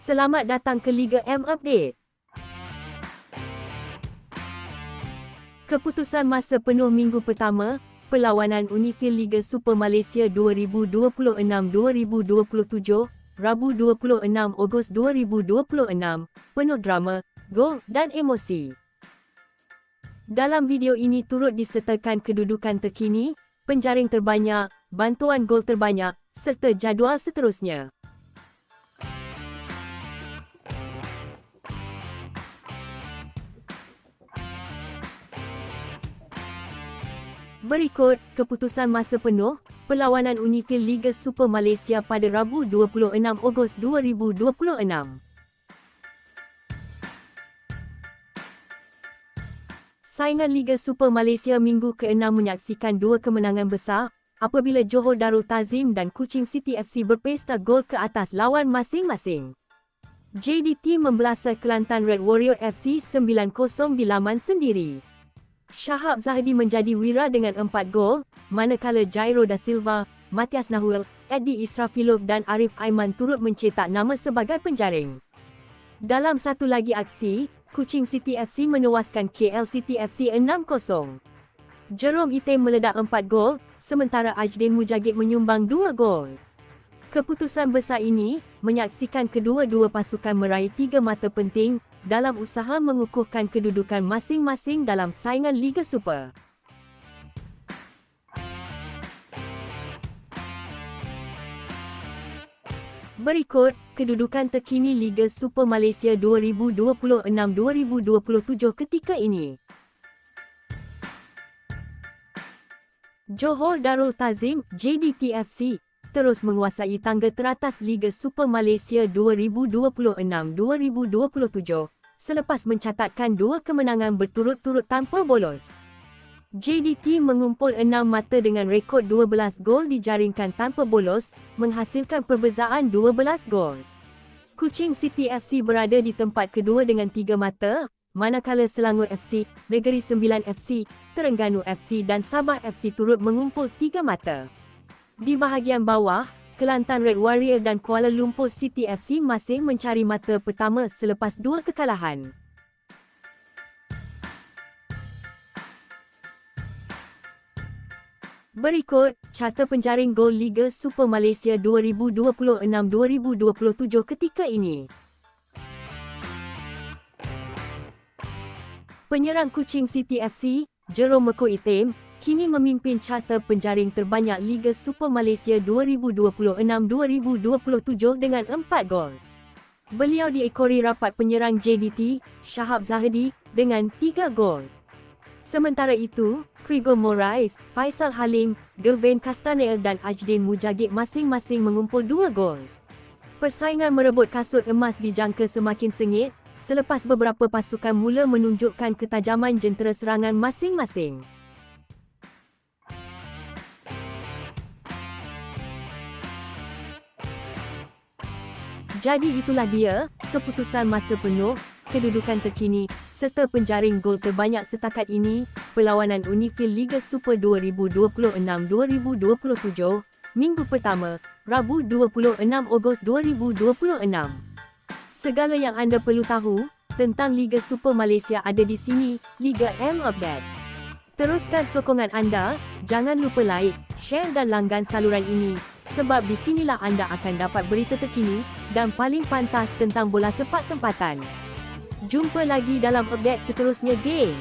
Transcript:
Selamat datang ke Liga M Update. Keputusan masa penuh minggu pertama, perlawanan Unifil Liga Super Malaysia 2026-2027, Rabu 26 Ogos 2026, penuh drama, gol dan emosi. Dalam video ini turut disertakan kedudukan terkini, penjaring terbanyak, bantuan gol terbanyak, serta jadual seterusnya. Berikut, keputusan masa penuh, perlawanan Unifil Liga Super Malaysia pada Rabu 26 Ogos 2026. Saingan Liga Super Malaysia minggu ke-6 menyaksikan dua kemenangan besar, apabila Johor Darul Ta'zim dan Kuching City FC berpesta gol ke atas lawan masing-masing. JDT membelasah Kelantan Red Warrior FC 9-0 di laman sendiri. Shahab Zahidi menjadi wira dengan 4 gol, manakala Jairo da Silva, Matias Nahul, Eddie Israfilov dan Arif Aiman turut mencetak nama sebagai penjaring. Dalam satu lagi aksi, Kuching City FC menewaskan KL City FC 6-0. Jerome Item meledak 4 gol, sementara Ajdin Mujagid menyumbang 2 gol. Keputusan besar ini menyaksikan kedua-dua pasukan meraih 3 mata penting dalam usaha mengukuhkan kedudukan masing-masing dalam saingan Liga Super. Berikut, kedudukan terkini Liga Super Malaysia 2026-2027 ketika ini. Johor Darul Ta'zim, JDT FC, terus menguasai tangga teratas Liga Super Malaysia 2026-2027 selepas mencatatkan 2 kemenangan berturut-turut tanpa bolos. JDT mengumpul 6 mata dengan rekod 12 gol dijaringkan tanpa bolos, menghasilkan perbezaan 12 gol. Kuching City FC berada di tempat kedua dengan 3 mata, manakala Selangor FC, Negeri Sembilan FC, Terengganu FC dan Sabah FC turut mengumpul 3 mata. Di bahagian bawah, Kelantan Red Warrior dan Kuala Lumpur City FC masing mencari mata pertama selepas 2 kekalahan. Berikut, carta penjaring gol Liga Super Malaysia 2026-2027 ketika ini. Penyerang Kuching City FC, Jerome Meko Item, kini memimpin carta penjaring terbanyak Liga Super Malaysia 2026-2027 dengan 4 gol. Beliau diekori rapat penyerang JDT, Shahab Zahidi, dengan 3 gol. Sementara itu, Krigor Morais, Faisal Halim, Gelvin Castanel dan Ajdin Mujagid masing-masing mengumpul 2 gol. Persaingan merebut kasut emas dijangka semakin sengit, selepas beberapa pasukan mula menunjukkan ketajaman jentera serangan masing-masing. Jadi itulah dia, keputusan masa penuh, kedudukan terkini, serta penjaring gol terbanyak setakat ini, perlawanan Unifil Liga Super 2026-2027, minggu pertama, Rabu 26 Ogos 2026. Segala yang anda perlu tahu tentang Liga Super Malaysia ada di sini, Liga M Update. Teruskan sokongan anda, jangan lupa like, share dan langgan saluran ini, sebab di sinilah anda akan dapat berita terkini dan paling pantas tentang bola sepak tempatan. Jumpa lagi dalam update seterusnya, geng.